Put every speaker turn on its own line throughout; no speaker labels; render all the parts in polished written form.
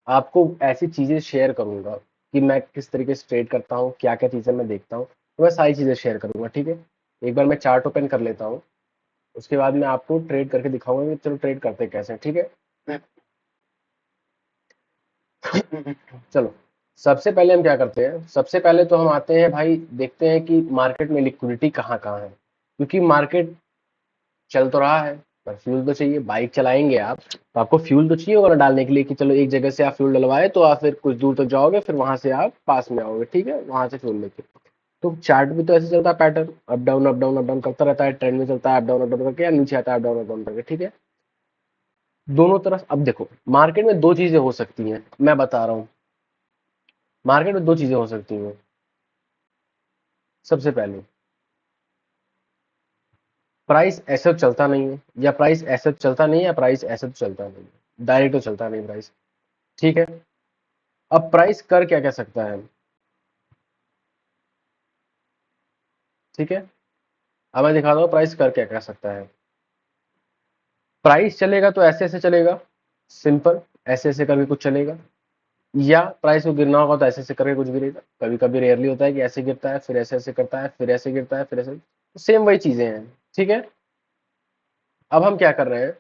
आपको ऐसी चीजें शेयर करूंगा कि मैं किस तरीके से ट्रेड करता हूँ, क्या क्या चीजें मैं देखता हूँ, तो मैं सारी चीजें शेयर करूंगा। ठीक है, एक बार मैं चार्ट ओपन कर लेता हूँ, उसके बाद मैं आपको ट्रेड करके दिखाऊंगा कि चलो ट्रेड करते कैसे हैं, ठीक है। चलो, सबसे पहले हम क्या करते हैं, सबसे पहले तो हम आते हैं भाई, देखते हैं कि मार्केट में लिक्विडिटी कहाँ कहाँ है, क्योंकि मार्केट चल तो रहा है पर फ्यूल तो चाहिए। बाइक चलाएंगे आप तो आपको फ्यूल तो चाहिए होगा ना डालने के लिए, कि चलो एक जगह से आप फ्यूल डलवाए तो आप फिर कुछ दूर तक जाओगे, फिर वहां से आप पास में आओगे, ठीक है, वहां से फ्यूल लेके। तो चार्ट भी तो ऐसे चलता है, pattern up down up down up down करता रहता है, ट्रेंड में चलता है अप डाउन करके, या नीचे आता है अप डाउन करके, ठीक है। दोनों तरफ अब देखो, मार्केट में दो चीजें हो सकती हैं, मैं बता रहा हूँ, मार्केट में दो चीजें हो सकती हैं। सबसे पहले, प्राइस ऐसे तो चलता नहीं है, या प्राइस ऐसे तो चलता नहीं है, या प्राइस ऐसे तो चलता नहीं है, डायरेक्ट तो चलता नहीं प्राइस, ठीक है। अब प्राइस कर क्या क्या सकता है, ठीक है। अब मैं दिखाता हूँ प्राइस कर क्या क्या सकता है। प्राइस चलेगा तो ऐसे ऐसे चलेगा, सिंपल, ऐसे ऐसे करके कुछ चलेगा, या प्राइस को गिरना होगा तो ऐसे ऐसे करके कुछ गिरेगा। कभी कभी रेयरली होता है कि ऐसे गिरता है, फिर ऐसे ऐसे करता है, फिर ऐसे गिरता है, फिर ऐसे, सेम वही चीजें हैं, ठीक है। अब हम क्या कर रहे हैं,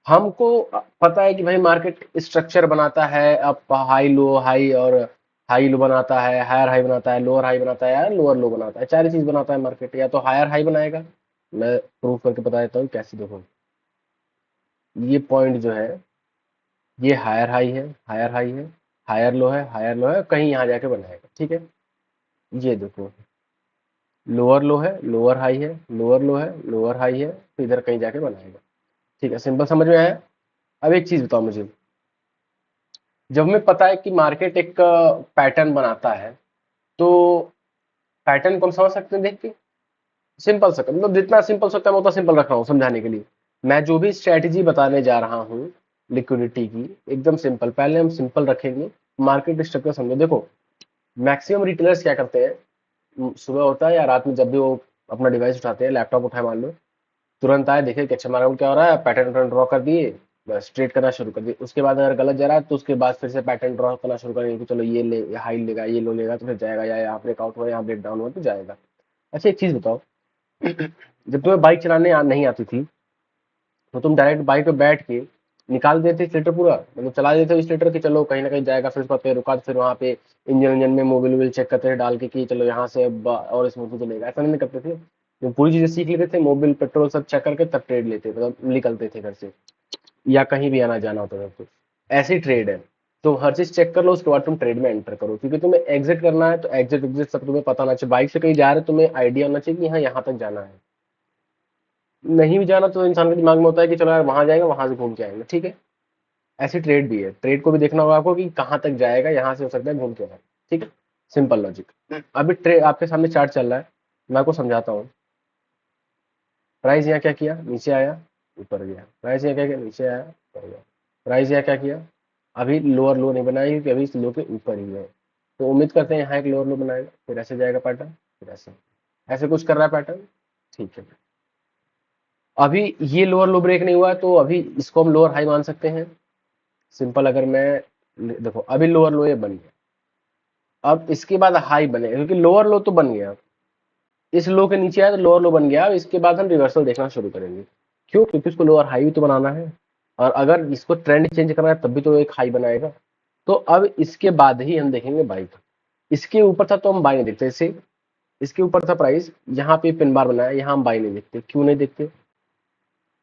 हमको पता है कि भाई मार्केट स्ट्रक्चर बनाता है, अब हाई लो हाई, और हाई लो बनाता है, हायर हाई बनाता है, लोअर हाई बनाता है, या लोअर लो बनाता है, चार ही चीज बनाता है मार्केट। या तो हायर हाई बनाएगा, मैं प्रूफ करके बता देता हूँ कैसे, देखो ये पॉइंट जो है, ये हायर हाई है, हायर हाई है, हायर लो है, हायर लो है, कहीं यहाँ जाके बनाएगा, ठीक है। ये देखो, लोअर लो है, लोअर हाई है, लोअर लो है, लोअर हाई है, तो इधर कहीं जाके बनाएगा, ठीक है। सिंपल समझ में आया। अब एक चीज बताओ मुझे, जब हमें पता है कि मार्केट एक पैटर्न बनाता है, तो पैटर्न को हम समझ सकते हैं देख के, सिंपल सा, मतलब जितना सिंपल सकता है मैं उतना सिंपल रख रहा हूँ समझाने के लिए। मैं जो भी स्ट्रेटेजी बताने जा रहा हूँ लिक्विडिटी की, एकदम सिंपल, पहले हम सिंपल रखेंगे। मार्केट स्ट्रक्चर समझो, देखो मैक्सिमम रिटेलर्स क्या करते हैं, सुबह होता है या रात में जब भी वो अपना डिवाइस उठाते हैं, लैपटॉप उठाए मान लो, तुरंत आए देखे कि अच्छा मार्केट क्या हो रहा है, पैटर्न पैटर्न ड्रॉ कर दिए, बस ट्रेड करना शुरू कर दिए। उसके बाद अगर गलत जा रहा है तो उसके बाद फिर से पैटर्न ड्रॉ करना शुरू करेंगे कि चलो ये ले हाई लेगा, ये लो लेगा, तो फिर जाएगा, या यहाँ ब्रेकआउट हुआ, यहाँ ब्रेक डाउन हुआ तो जाएगा। अच्छा एक चीज बताओ, जब तुम्हें बाइक चलाने नहीं आती थी, तो तुम डायरेक्ट बाइक पे बैठ के निकाल देते स्लेटर पूरा, मतलब चला देते हो स्लेटर कि चलो कहीं ना कहीं जाएगा, फिर उसके बाद पे रुका तो फिर वहां पे इंजन इंजन में मोबिल वोबिल चेक करते थे डाल के कि चलो यहाँ से अब और स्मूथ चलेगा, ऐसा नहीं करते थे। जो पूरी चीजें सीख लेते थे, मोबिल पेट्रोल सब चेक करके तब ट्रेड लेते, मतलब निकलते थे घर से, या कहीं भी आना जाना होता था तो। ऐसी ट्रेड है, तो हर चीज चेक कर लो, उसके बाद तुम ट्रेड में एंटर करो, क्योंकि तुम्हें एग्जिट करना है तो एग्जिट एग्जिट सब तुम्हें पता होना चाहिए। बाइक से कहीं जा रहे हो, तुम्हें आइडिया होना चाहिए कि हाँ यहाँ तक जाना है। नहीं भी जाना तो इंसान के दिमाग में होता है कि चलो यार वहां जाएगा, वहां से घूम के आएंगे, ठीक है। ऐसी ट्रेड भी है, ट्रेड को भी देखना होगा आपको कि कहाँ तक जाएगा, यहाँ से हो सकता है घूम के आए, ठीक है। Simple logic. अभी ट्रेड आपके सामने चार्ट चल रहा है, मैं आपको समझाता हूँ। प्राइस यहाँ क्या किया, नीचे आया, ऊपर गया, प्राइस यहाँ क्या किया, नीचे आया, ऊपर गया, प्राइस यहाँ क्या किया, अभी लोअर लो नहीं बनाया क्योंकि अभी इस लो के ऊपर ही है, तो उम्मीद करते हैं यहाँ एक लोअर लो बनाएगा, फिर ऐसे जाएगा पैटर्न, फिर ऐसे, ऐसे कुछ कर रहा है पैटर्न, ठीक है। अभी ये लोअर लो ब्रेक नहीं हुआ है, तो अभी इसको हम लोअर हाई मान सकते हैं। सिंपल, अगर मैं देखो अभी लोअर लो ये बन गया, अब इसके बाद हाई बनेगा, क्योंकि लोअर लो तो बन गया, इस लो के नीचे आया तो लोअर लो बन गया। अब इसके बाद हम रिवर्सल देखना शुरू करेंगे, क्यों, क्योंकि उसको लोअर हाई भी तो बनाना है, और अगर इसको ट्रेंड चेंज करना है तब भी तो एक हाई बनाएगा। तो अब इसके बाद ही हम देखेंगे बाई का। इसके ऊपर था तो हम बाई नहीं देखते, जैसे इसके ऊपर था प्राइस, यहाँ पे पिन बार बनाया, यहाँ हम बाई नहीं देखते, क्यों नहीं देखते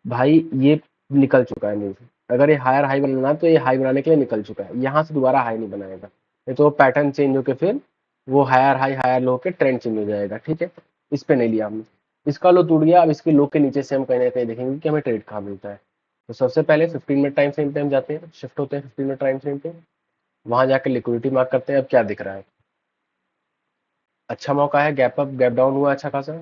भाई, ये निकल चुका है न्यूज। अगर ये हायर हाई बनाना है तो ये हाई बनाने के लिए निकल चुका है, यहाँ से दोबारा हाई नहीं बनाएगा, नहीं तो पैटर्न चेंज होकर फिर वो हायर हाई हायर लो के ट्रेंड चेंज हो जाएगा, ठीक है। इस पे नहीं लिया हमने, इसका लो टूट गया, अब इसके लो के नीचे से हम कहीं ना कहीं देखेंगे कि हमें ट्रेड कहाँ मिलता है। तो सबसे पहले 15 मिनट टाइम फ्रेम पे हम जाते हैं, शिफ्ट होते हैं 15 मिनट टाइम फ्रेम पे, वहां जाकर लिक्विडिटी मार्क करते हैं। अब क्या दिख रहा है, अच्छा मौका है, गैप अप गैप डाउन हुआ अच्छा खासा,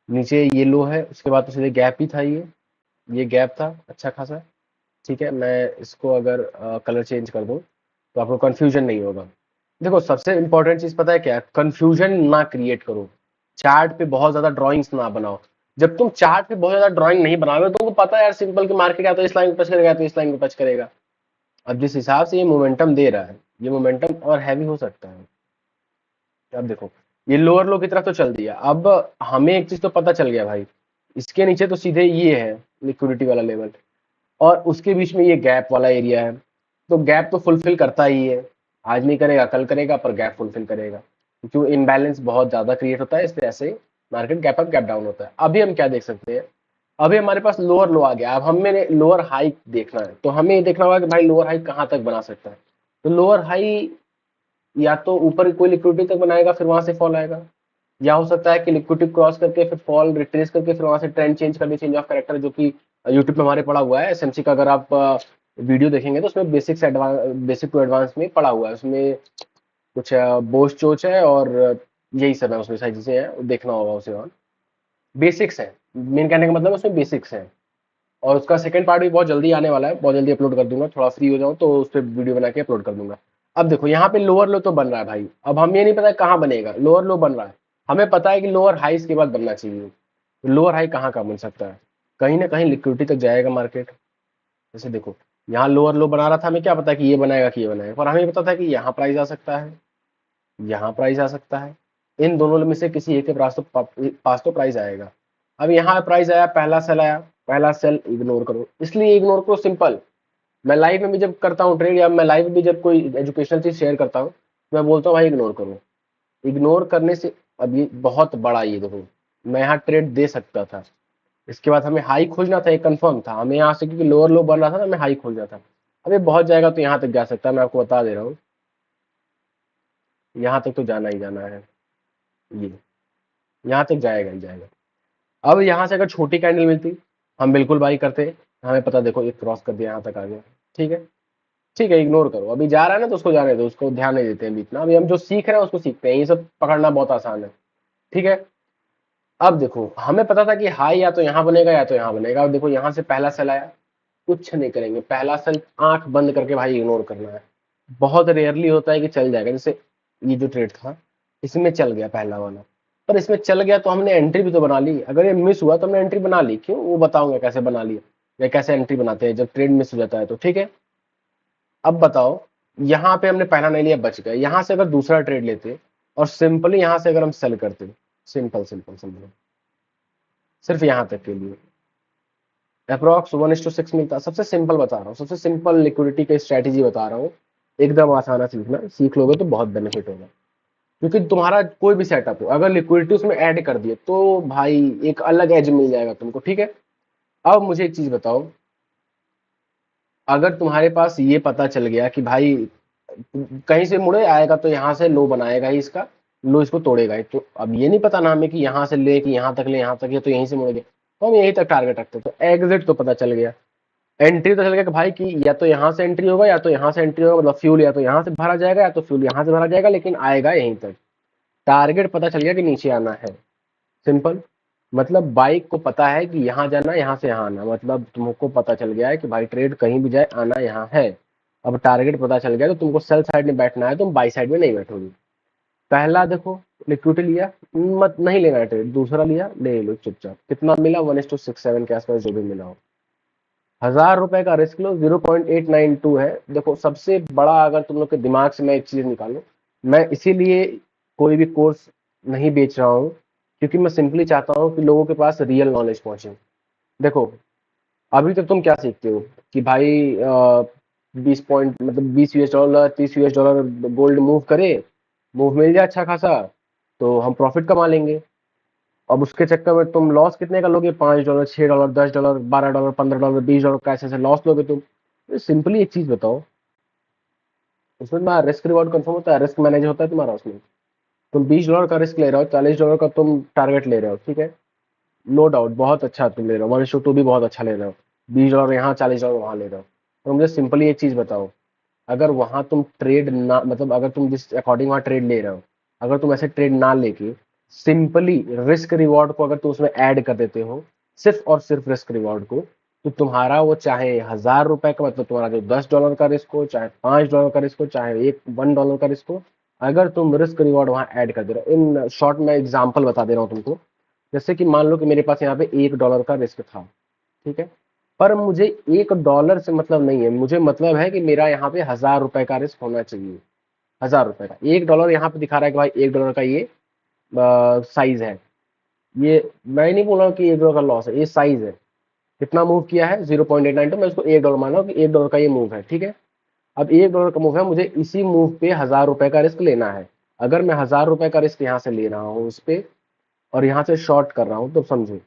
नीचे ये लो है, उसके बाद तो सीधे गैप ही था, ये गैप था अच्छा खासा, ठीक है। मैं इसको अगर कलर चेंज कर दूं तो आपको कंफ्यूजन नहीं होगा। देखो सबसे इंपॉर्टेंट चीज पता है क्या है, कंफ्यूजन ना क्रिएट करो, चार्ट पे बहुत ज्यादा ड्राइंग्स ना बनाओ। जब तुम चार्ट पे बहुत ज्यादा ड्राइंग नहीं बनाओगे तो तुमको पता है यार सिंपल कि मार्केट या तो इस लाइन पे टच करेगा, तो इस लाइन पे टच करेगा, अब जिस हिसाब से ये मोमेंटम दे रहा है, ये मोमेंटम और हैवी हो सकता है। अब देखो, ये लोअर लो की तरफ तो चल दिया। अब हमें एक चीज तो पता चल गया भाई, इसके नीचे तो सीधे ये है लिक्विडिटी वाला लेवल, और उसके बीच में ये गैप वाला एरिया है। तो गैप तो फुलफिल करता ही है, आज नहीं करेगा कल करेगा, पर गैप फुलफिल करेगा, क्योंकि इनबैलेंस बहुत ज्यादा क्रिएट होता है, इसलिए ऐसे market gap up gap down होता है। अभी हम क्या देख सकते हैं, अभी हमारे पास लोअर लो आ गया, अब हमें लोअर हाई देखना है, तो हमें ये देखना होगा कि भाई लोअर हाई कहाँ तक बना सकता है। तो लोअर हाई या तो ऊपर कोई लिक्विडिटी तक बनाएगा फिर वहां से फॉल आएगा, या हो सकता है कि लिक्विडिटी क्रॉस करके फिर फॉल रिट्रेस करके फिर वहां से ट्रेंड चेंज कर दे, चेंज ऑफ कैरेक्टर, जो कि यूट्यूब पे हमारे पड़ा हुआ है एसएमसी का। अगर आप वीडियो देखेंगे तो उसमें बेसिक से एडवांस, बेसिक टू एडवांस में पड़ा हुआ है, उसमें कुछ बोच चोच है और यही सब है, उसमें सारी चीजें हैं, देखना होगा उसे। और बेसिक्स है, मेन कहने का मतलब उसमें बेसिक्स है। और उसका सेकंड पार्ट भी बहुत जल्दी आने वाला है, बहुत जल्दी अपलोड कर दूंगा, थोड़ा फ्री हो जाऊं तो उस पर वीडियो बना के अपलोड कर दूंगा। अब देखो यहाँ पे लोअर लो तो बन रहा है भाई, अब हम ये नहीं पता कहाँ बनेगा, लोअर लो बन रहा है, हमें पता है कि लोअर हाई के बाद बनना चाहिए। लोअर हाई कहाँ का बन सकता है, कहीं ना कहीं लिक्विडिटी तक जाएगा मार्केट। जैसे देखो, यहाँ लोअर लो बना रहा था, हमें क्या पता कि ये बनाएगा कि ये बनाएगा, पर हमें पता था कि यहाँ प्राइस आ सकता है, यहाँ प्राइस आ सकता है, इन दोनों में से किसी एक के पास तो प्राइस आएगा। अब यहाँ प्राइस आया, पहला सेल आया, पहला सेल इग्नोर करो, इसलिए इग्नोर करो, सिंपल। मैं लाइव में भी जब करता हूँ ट्रेड, या मैं लाइव में भी जब कोई एजुकेशनल चीज शेयर करता हूँ, मैं बोलता हूँ भाई इग्नोर करो। इग्नोर करने से, अब ये बहुत बड़ा, ये देखो, मैं यहाँ ट्रेड दे सकता था, इसके बाद हमें हाई खोजना था, ये कंफर्म था हमें यहाँ से, क्योंकि लोअर लो बन रहा था ना, हमें हाई खोजना था। अब ये बहुत जाएगा तो यहाँ तक जा सकता है, मैं आपको बता दे रहा हूँ, यहाँ तक तो जाना ही जाना है, ये यहाँ तक जाएगा ही जाएगा। अब यहाँ से अगर छोटी कैंडल मिलती, हम बिल्कुल बाई करते, हमें पता, देखो एक क्रॉस कर दिया, यहाँ तक आ गया, ठीक है, ठीक है, इग्नोर करो, अभी जा रहा है ना तो उसको जाने दो, उसको ध्यान नहीं देते हैं अभी इतना, अभी हम जो सीख रहे हैं उसको सीखते हैं, ये सब पकड़ना बहुत आसान है, ठीक है। अब देखो, हमें पता था कि हाई या तो यहाँ बनेगा या तो यहाँ बनेगा। अब देखो, यहाँ से पहला सेल आया, कुछ नहीं करेंगे, पहला सेल आंख बंद करके भाई इग्नोर करना है। बहुत रेयरली होता है कि चल जाएगा, जैसे ये जो ट्रेड था, इसमें चल गया पहला वाला, पर इसमें चल गया तो हमने एंट्री भी तो बना ली, अगर ये मिस हुआ तो हमने एंट्री बना ली, क्यों, वो बताऊंगा कैसे बना लिया, या कैसे एंट्री बनाते हैं जब ट्रेड मिस हो जाता है तो, ठीक है। अब बताओ, यहाँ पे हमने पहला नहीं लिया, बच गए, यहाँ से अगर दूसरा ट्रेड लेते और सिंपली यहाँ से अगर हम सेल करते, सिंपल सिंपल सिंपल, सिर्फ यहाँ तक के लिए अप्रोक्स 1:6 मिलता। सबसे सिंपल बता रहा हूँ, सबसे सिंपल लिक्विडिटी का स्ट्रैटेजी बता रहा हूँ, एकदम आसान है सीखना, सीख लोगे तो बहुत बेनिफिट होगा। क्योंकि तुम्हारा कोई भी सेटअप हो, अगर लिक्विडिटी उसमें ऐड कर दिए तो भाई एक अलग एज मिल जाएगा तुमको, ठीक है। अब मुझे एक चीज बताओ, अगर तुम्हारे पास ये पता चल गया कि भाई कहीं से मुड़े आएगा तो यहाँ से लो बनाएगा ही इसका, लो इसको तोड़ेगा ही, तो अब ये नहीं पता ना हमें कि यहाँ से ले कि यहाँ तक ले, यहाँ तक ये तो यहीं से मुड़ गया, तो हम यहीं तक टारगेट रखते, तो एग्जिट तो पता चल गया, एंट्री तो चल गया कि भाई कि या तो यहाँ से एंट्री होगा या तो यहाँ से एंट्री होगा, मतलब फ्यूल या तो यहाँ से भरा जाएगा या तो फ्यूल यहाँ से भरा जाएगा, लेकिन आएगा यहीं तक। टारगेट पता चल गया कि नीचे आना है, सिंपल। मतलब बाइक को पता है कि यहाँ जाना, यहाँ से यहाँ आना, मतलब तुमको पता चल गया है कि भाई ट्रेड कहीं भी जाए आना यहाँ है। अब टारगेट पता चल गया तो तुमको सेल साइड में बैठना है, तुम बाई साइड में नहीं बैठोगे। पहला देखो, लिक्विडिटी लिया, मत नहीं लेना है ट्रेड, दूसरा लिया, ले लो चुपचाप, कितना मिला, 1:67 के आसपास जो भी मिला हो, 1000 रुपए का रिस्क लो, 0.892 है। देखो सबसे बड़ा, अगर तुम लोग के दिमाग से मैं एक चीज निकालो, मैं इसीलिए कोई भी कोर्स नहीं बेच रहा हूँ, क्योंकि मैं सिंपली चाहता हूँ कि लोगों के पास रियल नॉलेज पहुंचे। देखो, अभी तक तुम क्या सीखते हो कि भाई 20 पॉइंट, मतलब $20, $30 गोल्ड मूव करे, मूव मिल जाए अच्छा खासा, तो हम प्रॉफिट कमा लेंगे। अब उसके चक्कर में तुम लॉस कितने का लोगे, $5, $6, $10, $12, $15, $20 का ऐसे ऐसे लॉस लोगे तुम। सिंपली एक चीज बताओ, उसमें तुम्हारा रिस्क रिवॉर्ड कंफर्म होता है, रिस्क मैनेज होता है तुम्हारा उसमें। तुम $20 का रिस्क ले रहे हो, $40 का तुम टारगेट ले रहे हो, ठीक है, नो डाउट बहुत अच्छा तुम ले रहे हो, 1:2 भी बहुत अच्छा ले रहे हो, $20 यहाँ, $40 वहां ले रहे हो। तो मुझे सिंपली एक चीज बताओ, अगर वहां तुम ट्रेड ना, मतलब अगर तुम जिस अकॉर्डिंग वहां ट्रेड ले रहे हो, अगर तुम ऐसे ट्रेड ना लेके सिंपली रिस्क रिवॉर्ड को अगर तुम उसमें ऐड कर देते हो, सिर्फ और सिर्फ रिस्क रिवॉर्ड को, तो तुम्हारा वो चाहे $1000 का, मतलब तुम्हारा जो $10 का रिस्क हो, चाहे $5 का रिस्क हो, चाहे एक $1 का रिस्क हो, अगर तुम रिस्क रिवॉर्ड वहां ऐड कर दे रहे हो, इन शॉर्ट में एग्जाम्पल बता दे रहा हूँ तुमको। जैसे कि मान लो कि मेरे पास यहाँ पे $1 का रिस्क था, ठीक है, पर मुझे $1 से मतलब नहीं है, मुझे मतलब है कि मेरा यहाँ पे $1000 का रिस्क होना चाहिए। $1000 का, $1 यहाँ पे दिखा रहा है कि भाई $1 का ये साइज है। ये मैं नहीं बोल रहा हूँ कि $1 का लॉस है, ये साइज है। कितना मूव किया है? 0.892, मैं उसको $1 मान रहा हूँ कि $1 का ये मूव है, ठीक है। अब $1 का मूव है, मुझे इसी मूव पे $1000 का रिस्क लेना है। अगर मैं $1000 का रिस्क यहाँ से ले रहा हूँ उस पे, और यहाँ से शॉर्ट कर रहा हूँ, तो समझो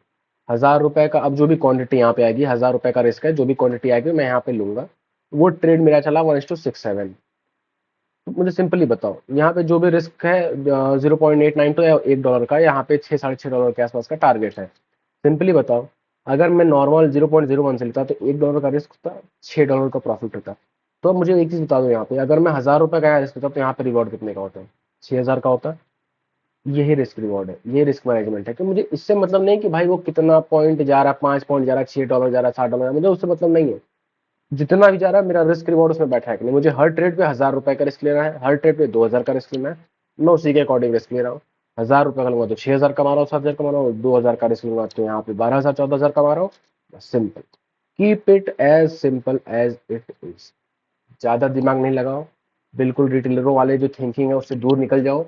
$1000 का, अब जो भी क्वांटिटी यहाँ पे आएगी, $1000 का रिस्क है, जो भी क्वांटिटी आएगी मैं यहाँ पे लूंगा। वो ट्रेड मेरा चला 1:67। मुझे सिंपली बताओ, यहाँ पे जो भी रिस्क है 0.892 या $1 का, यहाँ पे 6 $6.5 के आसपास का टारगेट है। सिंपली बताओ, अगर मैं नॉर्मल 0.01 से लेता तो $1 का रिस्क होता, $6 का प्रॉफिट होता। तो अब मुझे एक चीज बता दो, यहाँ पे अगर मैं $1000 का रिस्क लेता तो यहाँ पे रिवॉर्ड कितने का होता है? 6,000 का होता। यही रिस्क रिवॉर्ड है, ये रिस्क मैनेजमेंट है कि मुझे इससे मतलब नहीं कि भाई वो कितना पॉइंट जा रहा है, 5 पॉइंट जा रहा है, $6 जा रहा है, $60 मुझे उससे मतलब नहीं है। जितना भी जा रहा है मेरा रिस्क रिवॉर्ड उसमें बैठा है कि नहीं, मुझे हर ट्रेड पे $1000 का रिस्क लेना है, हर ट्रेड पे 2000 का रिस्क लेना है। मैं उसी के अकॉर्डिंग रिस्क ले रहा हूँ। $1000 का लूंगा तो 6000 कमा रहा हूँ, 7000 कमा रहा हूँ, 2000 का रिस्क लूंगा तो यहाँ पे 12000 14,000 कमा रहा हूँ। Simple. Keep it as simple as it is. ज्यादा दिमाग नहीं लगाओ। बिल्कुल रिटेलरों वाले जो थिंकिंग है उससे दूर निकल जाओ।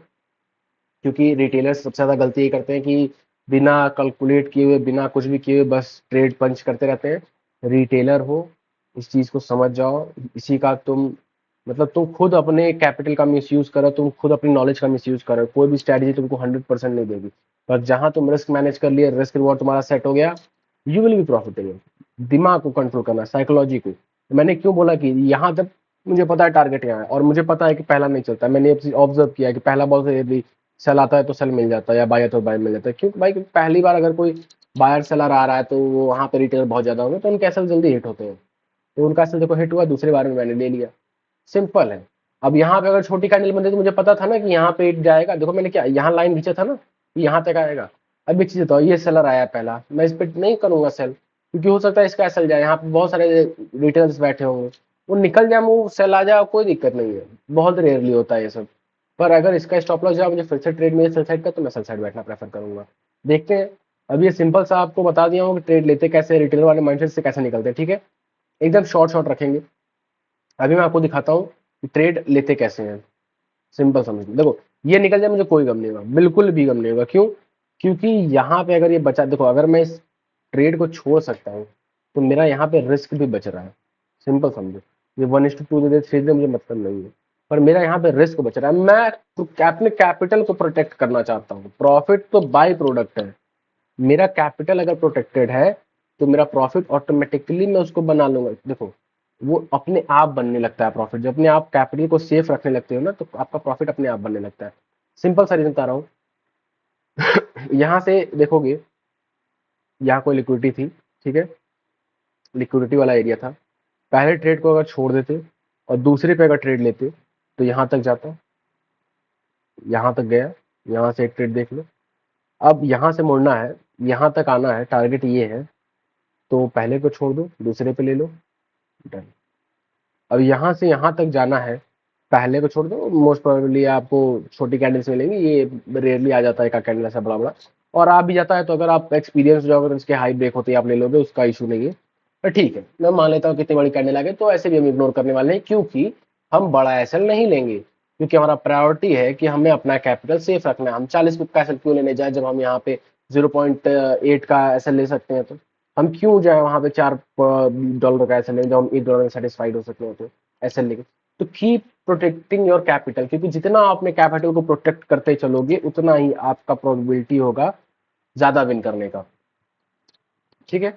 क्योंकि रिटेलर्स सबसे ज्यादा गलती ये करते हैं कि बिना कैलकुलेट किए हुए, बिना कुछ भी किए हुए बस ट्रेड पंच करते रहते हैं। रिटेलर हो, इस चीज को समझ जाओ। इसी का तुम मतलब तुम खुद अपने कैपिटल का मिसयूज करो, तुम खुद अपनी नॉलेज का मिसयूज करो, कोई भी स्ट्रैटेजी तुमको 100% नहीं देगी। पर जहां तुम रिस्क मैनेज कर लिए, रिस्क रिवॉर्ड तुम्हारा सेट हो गया, यू विल बी प्रॉफिटेबल। दिमाग को कंट्रोल करना, साइकोलॉजी को। मैंने क्यों बोला कि यहाँ तक मुझे पता है टारगेट यहाँ है, और मुझे पता है कि पहला नहीं चलता। मैंने ऑब्जर्व किया है कि पहला बॉल से यदि सेल आता है तो सेल मिल जाता है, या बाय आता है तो बाय मिल जाता है। क्योंकि भाई पहली बार अगर कोई बायर सेलर आ रहा है तो वो वहां पे रिटेलर बहुत ज्यादा होंगे, तो उनके एसएल जल्दी हिट होते हैं। तो उनका एसएल देखो हिट हुआ, दूसरे बार में मैंने ले लिया। सिंपल है। अब यहाँ पे अगर छोटी कैंडल बन रही तो मुझे पता था ना कि यहाँ पे हिट जाएगा। देखो मैंने क्या यहाँ लाइन खींचा था ना कि यहाँ तक आएगा। अब एक चीज बताओ, ये सेलर आया पहला, मैं इस पे नहीं करूंगा सेल, क्योंकि हो सकता है इसका एसएल जाए। यहाँ पे बहुत सारे रिटेलर्स बैठे होंगे, वो निकल जाए, वो सेल आ जाए, कोई दिक्कत नहीं है। बहुत रेयरली होता है ये सब। पर अगर इसका स्टॉप लॉस जाए, मुझे फिर से ट्रेड में सेल साइड का, तो मैं सेल साइड बैठना प्रेफर करूंगा। देखते हैं। अब ये सिंपल सा आपको बता दिया हूँ कि ट्रेड लेते कैसे, रिटेलर वाले माइंडसेट से कैसे निकलते हैं, ठीक है। एकदम शॉर्ट शॉर्ट रखेंगे। अभी मैं आपको दिखाता हूँ कि ट्रेड लेते कैसे हैं। सिंपल समझ लो, देखो ये निकल जाए मुझे कोई गम नहीं होगा, बिल्कुल भी गम नहीं होगा। क्यों? क्योंकि यहाँ पे अगर ये बचा, देखो अगर मैं इस ट्रेड को छोड़ सकता हूँ तो मेरा यहाँ पे रिस्क भी बच रहा है। सिंपल समझो। ये 1:2 दे दे, 3 दे, मुझे मतलब नहीं है। पर मेरा यहाँ पे रिस्क बच रहा है। मैं तो अपने कैपिटल को प्रोटेक्ट करना चाहता हूँ। प्रॉफिट तो बाई प्रोडक्ट है। मेरा कैपिटल अगर प्रोटेक्टेड है तो मेरा प्रॉफिट ऑटोमेटिकली मैं उसको बना लूंगा। देखो वो अपने आप बनने लगता है प्रॉफिट। जब अपने आप कैपिटल को सेफ रखने लगते हो ना, तो आपका प्रॉफिट अपने आप बनने लगता है। सिंपल सा रीजन बता रहा हूँ। यहाँ से देखोगे, यहाँ कोई लिक्विडिटी थी, ठीक है। लिक्विडिटी वाला एरिया था। पहले ट्रेड को अगर छोड़ देते और दूसरे पे अगर ट्रेड लेते तो यहाँ तक जाता, यहाँ तक गया, यहाँ से एक ट्रेड देख लो। अब यहाँ से मुड़ना है, यहाँ तक आना है, टारगेट ये है। तो पहले को छोड़ दो, दूसरे पे ले लो, डन। अब यहाँ से यहाँ तक जाना है, पहले को छोड़ दो, मोस्ट प्रोबेबली आपको छोटी कैंडल्स मिलेंगी, ये रेयरली आ जाता है का कैंडल ऐसा बड़ा बड़ा। और आ भी जाता है तो अगर आप एक्सपीरियंस जो, अगर इसके हाई ब्रेक होते हैं आप ले लोगे, उसका इशू नहीं है। पर ठीक है, मैं मान लेता हूँ कितनी बड़ी कैंडल आ गई, तो ऐसे भी हम इग्नोर करने वाले हैं, क्योंकि हम बड़ा एसएल नहीं लेंगे। क्योंकि हमारा प्रायोरिटी है कि हमें अपना कैपिटल सेफ रखना है। हम 40 पिप का एसएल क्यों लेने जाए, जब हम यहाँ पे 0.8 का एसएल ले सकते हैं। तो हम क्यों जाए वहां पे $4 का एसएल लें, जब हम $1 में सेटिस्फाइड हो सकते हैं। तो एसएल लेके, तो कीप प्रोटेक्टिंग योर कैपिटल, क्योंकि जितना आप अपने कैपिटल को प्रोटेक्ट करते चलोगे उतना ही आपका प्रोबेबिलिटी होगा ज्यादा विन करने का, ठीक है।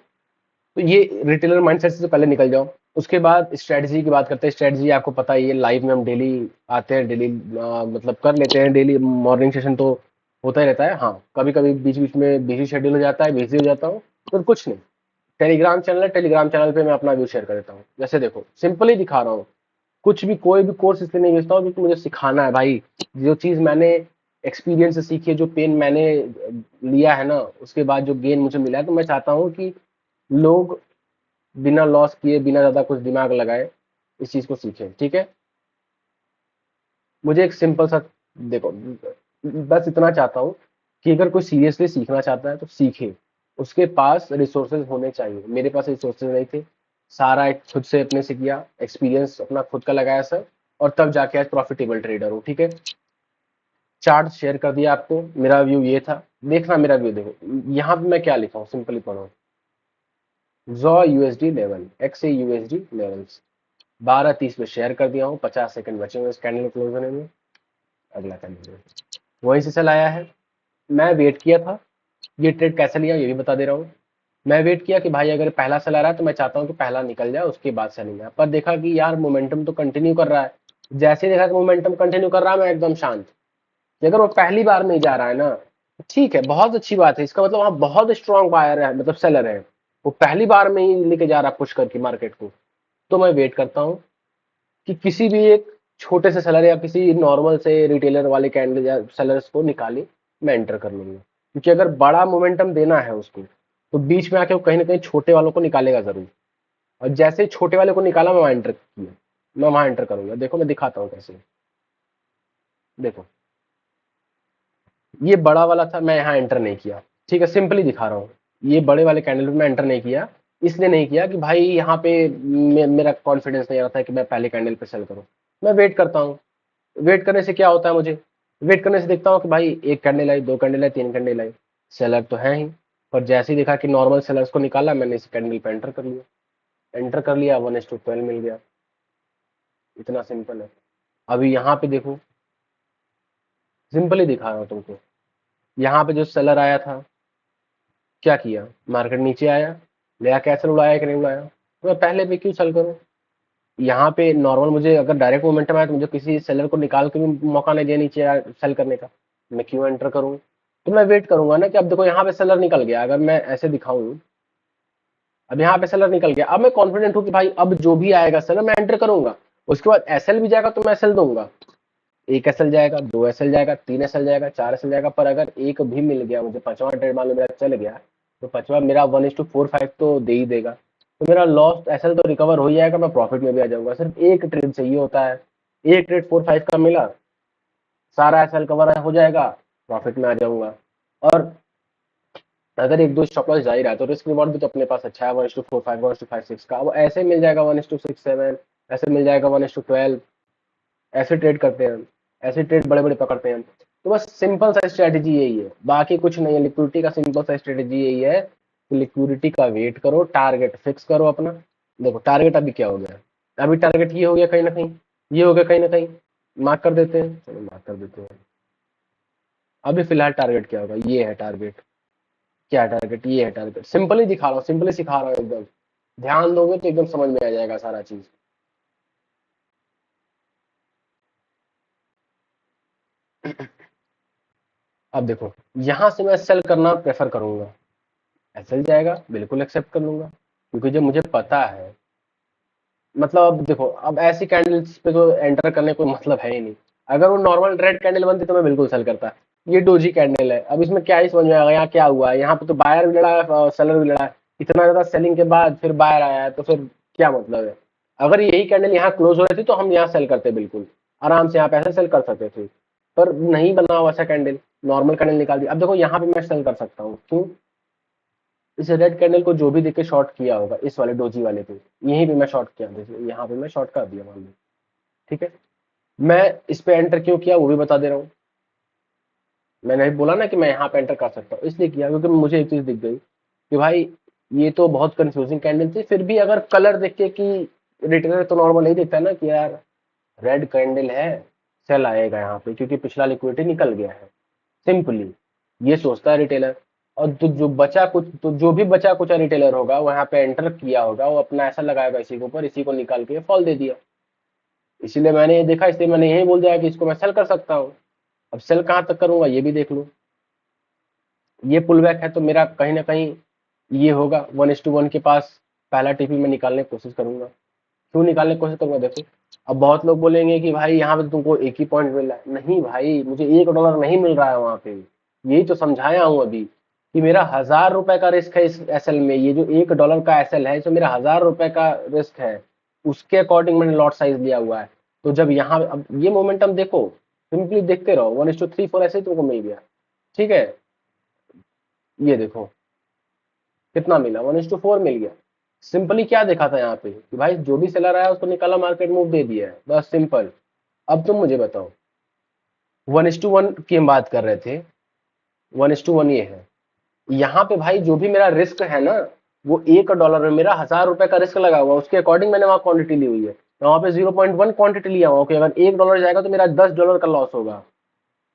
तो ये रिटेलर माइंडसेट से पहले निकल जाओ। उसके बाद स्ट्रेटजी की बात करते हैं। स्ट्रेटजी आपको पता ही है, लाइव में हम डेली आते हैं, डेली मतलब कर लेते हैं। डेली मॉर्निंग सेशन तो होता ही रहता है। हाँ, कभी कभी बीच बीच में बिजी शेड्यूल हो जाता है, बिजी हो जाता हूँ, तो कुछ नहीं। टेलीग्राम चैनल है, टेलीग्राम चैनल पे मैं अपना व्यू शेयर कर देता हूँ। जैसे देखो, सिंपली दिखा रहा हूँ। कुछ भी, कोई भी कोर्स इसलिए नहीं भेजता हूँ क्योंकि मुझे सिखाना है भाई। जो चीज मैंने एक्सपीरियंस से सीखी है, जो पेन मैंने लिया है ना, उसके बाद जो गेन मुझे मिला है, तो मैं चाहता हूँ कि लोग बिना लॉस किए, बिना ज्यादा कुछ दिमाग लगाए इस चीज को सीखें, ठीक है। मुझे एक सिंपल सा, देखो बस इतना चाहता हूँ कि अगर कोई सीरियसली सीखना चाहता है तो सीखे। उसके पास रिसोर्सेज होने चाहिए। मेरे पास रिसोर्सेज नहीं थे, सारा एक खुद से अपने से किया, एक्सपीरियंस अपना खुद का लगाया सर, और तब जाके आज प्रॉफिटेबल ट्रेडर हूँ। ठीक है, चार्ट शेयर कर दिया आपको, मेरा व्यू ये था। देखना मेरा व्यू, देखो यहाँ पे मैं क्या लिखा हूँ, सिंपली पढ़ो। Jaw USD level, x USD levels 12:30 पे शेयर कर दिया हूँ, 50 सेकंड बचे हुए इस कैंडल क्लोज होने में। अगला कैंडल वहीं से चल आया है। मैं वेट किया था, ये ट्रेड कैसे लिया ये भी बता दे रहा हूँ। मैं वेट किया कि भाई अगर पहला सेल आ रहा है तो मैं चाहता हूँ कि पहला निकल जाए, उसके बाद सेलिंग है। पर देखा कि यार मोमेंटम तो कंटिन्यू कर रहा है। जैसे ही देखा कि मोमेंटम कंटिन्यू कर रहा है, मैं एकदम शांत कि अगर वो पहली बार में ही जा रहा है ना, ठीक है, बहुत अच्छी बात है, इसका मतलब वहाँ बहुत स्ट्रांग बायर है, मतलब सेलर है, वो पहली बार में ही लेके जा रहा है पुश करके मार्केट को। तो मैं वेट करता हूँ कि किसी भी एक छोटे से सेलर या किसी नॉर्मल से रिटेलर वाले कैंडल या सेलर्स को निकाली, मैं एंटर कर लूंगा। क्योंकि अगर बड़ा मोमेंटम देना है उसको, तो बीच में आके वो कहीं ना कहीं छोटे वालों को निकालेगा जरूर। और जैसे ही छोटे वाले को निकाला, मैं वहां एंटर किया, मैं वहां एंटर करूंगा। देखो मैं दिखाता हूँ कैसे। देखो ये बड़ा वाला था, मैं यहाँ एंटर नहीं किया। ठीक है, सिंपली दिखा रहा हूँ। ये बड़े वाले कैंडल में एंटर नहीं किया, इसलिए नहीं किया कि भाई यहाँ पे मेरा कॉन्फिडेंस नहीं आ रहा था कि मैं पहले कैंडल पे सेल करूँ। मैं वेट करता हूँ। वेट करने से क्या होता है, मुझे वेट करने से देखता हूँ कि भाई एक कैंडल आई, दो कैंडल आई, तीन कैंडल आई, सेलर तो है ही। पर जैसे ही देखा कि नॉर्मल सेलर्स को निकाला, मैंने इस कैंडल पे एंटर कर लिया। एंटर कर लिया, 1:12 मिल गया। इतना सिंपल है। अभी यहाँ पे देखो, सिंपली दिखा रहा हूँ तुमको। यहाँ पे जो सेलर आया था, क्या किया, मार्केट नीचे आया, नया कैसल उड़ाया कि नहीं उड़ाया, तो मैं पहले पे क्यों सेल करूँ। यहाँ पे नॉर्मल मुझे अगर डायरेक्ट मोमेंटम आया तो मुझे किसी सेलर को निकाल के भी मौका नहीं दिया नीचे सेल करने का, मैं क्यों एंटर करूँ। तो मैं वेट करूंगा ना कि अब देखो यहाँ पे सेलर निकल गया, अगर मैं ऐसे दिखाऊं, अब यहाँ पे सेलर निकल गया, अब मैं कॉन्फिडेंट हूँ कि भाई अब जो भी आएगा सेलर मैं एंटर करूंगा। उसके बाद एसएल भी जाएगा तो मैं एसएल दूंगा। एक एसएल जाएगा, दो एसएल जाएगा, तीन एसएल जाएगा, चार एसएल जाएगा। पर अगर एक भी मिल गया मुझे, पांचवा ट्रेड मान लो मेरा चल गया, तो पांचवा मेरा 1:45 तो दे ही देगा। तो मेरा लॉस्ट एसएल तो रिकवर हो ही जाएगा, मैं प्रॉफिट में भी आ जाऊंगा। सिर्फ एक ट्रेड चाहिए होता है, एक ट्रेड 4-5 का मिला, सारा एसएल कवर हो जाएगा, प्रॉफिट में आ जाऊंगा। और अगर एक दो स्टॉप लॉस जा ही रहा है तो रिस्क रिवॉर्ड भी तो अपने पास अच्छा है, 1:45, 1:56 का। अब ऐसे मिल जाएगा 1:67, ऐसे मिल जाएगा 1:12। ऐसे ट्रेड करते हैं हम, ऐसे ट्रेड बड़े बड़े पकड़ते हैं हम। तो बस सिंपल सा स्ट्रेटेजी यही है, बाकी कुछ नहीं है। लिक्विडिटी का सिंपल सा स्ट्रेटेजी यही है कि लिक्विडिटी का वेट करो, टारगेट फिक्स करो अपना। देखो टारगेट अभी क्या हो गया, अभी टारगेट ये हो गया कहीं ना कहीं, ये हो गया कहीं ना कहीं, मार्क कर देते हैं, चलो मार्क कर देते हैं। अभी फिलहाल टारगेट क्या होगा, ये है टारगेट। क्या टारगेट, ये है टारगेट। सिंपली दिखा रहा हूँ, सिंपली सिखा रहा हूँ एकदम, ध्यान दोगे तो एकदम समझ में आ जाएगा सारा चीज। अब देखो, यहां से मैं सेल करना प्रेफर करूंगा। एसएल जाएगा, बिल्कुल एक्सेप्ट कर लूंगा, क्योंकि जब मुझे पता है, मतलब अब देखो, अब ऐसी कैंडल्स पे तो एंटर करने कोई मतलब है ही नहीं। अगर वो नॉर्मल रेड कैंडल बनती तो मैं बिल्कुल सेल करता। ये डोजी कैंडल है, अब इसमें क्या ही समझ में आएगा यहाँ क्या हुआ है। यहाँ पे तो बायर भी लड़ा है और सेलर भी लड़ा है, इतना ज्यादा सेलिंग के बाद फिर बायर आया है, तो फिर क्या मतलब है। अगर यही कैंडल यहाँ क्लोज हो रही थी तो हम यहाँ सेल करते, बिल्कुल आराम से यहाँ पैसे सेल कर सकते थे। पर नहीं बना हुआ ऐसा कैंडल, नॉर्मल कैंडल निकाल दी। अब देखो यहाँ पे मैं सेल कर सकता हूँ, क्यों, इस रेड कैंडल को जो भी देख के शॉर्ट किया होगा, इस वाले डोजी वाले पे, यहीं पे मैं शॉर्ट किया, जैसे यहाँ पे मैं शॉर्ट कर दिया मान लो। ठीक है, मैं इस पे एंटर क्यों किया वो भी बता दे रहा हूँ। मैंने बोला ना कि मैं यहाँ पे एंटर कर सकता हूँ, इसलिए किया क्योंकि मुझे एक चीज दिख गई कि भाई ये तो बहुत कंफ्यूजिंग कैंडल थी। फिर भी अगर कलर देख के कि रिटेलर तो नॉर्मल नहीं देखता ना कि यार रेड कैंडल है, सेल आएगा यहाँ पे क्योंकि पिछला लिक्विडिटी निकल गया है, सिंपली ये सोचता है रिटेलर। और तो जो भी बचा कुछ रिटेलर होगा वो यहाँ पे एंटर किया होगा, वो अपना ऐसा लगाएगा इसी के ऊपर, इसी को निकाल के फॉल दे दिया। इसीलिए मैंने ये देखा, इसलिए मैंने यही बोल दिया कि इसको मैं सेल कर सकता हूँ। अब सेल कहाँ तक करूंगा ये भी देख लो। ये पुल बैक है तो मेरा कहीं ना कहीं ये होगा 1:1 के पास, पहला टीपी में निकालने की कोशिश करूंगा। क्यों निकालने की कोशिश करूंगा, देखो अब बहुत लोग बोलेंगे कि भाई यहाँ पे तो तुमको एक ही पॉइंट मिल रहा है। नहीं भाई, मुझे $1 नहीं मिल रहा है वहां पे। यही तो समझाया हूँ अभी कि मेरा ₹1000 का रिस्क है इस एसएल में। ये जो $1 का एसएल है, इसमें मेरा ₹1000 का रिस्क है, उसके अकॉर्डिंग मैंने लॉट साइज लिया हुआ है। तो जब यहाँ अब ये मोमेंटम देखो, सिंपली देखते रहो, 1:3-4 ऐसे ही तुमको मिल गया। ठीक है, ये देखो, कितना मिला, 1:4 मिल गया। सिंपली क्या देखा था यहाँ पे कि भाई जो भी सेलर आया उसको निकाला, मार्केट मूव दे दिया है, बस सिंपल। अब तुम मुझे बताओ, 1:1 की हम बात कर रहे थे, 1:1 ये है। यहाँ पे भाई जो भी मेरा रिस्क है ना, वो $1 में मेरा $1000 का रिस्क लगा हुआ, उसके अकॉर्डिंग मैंने वहां क्वांटिटी ली हुई है। मैं वहां पे 0.1 क्वांटिटी लिया हुआ कि अगर $1 जाएगा तो मेरा $10 का लॉस होगा।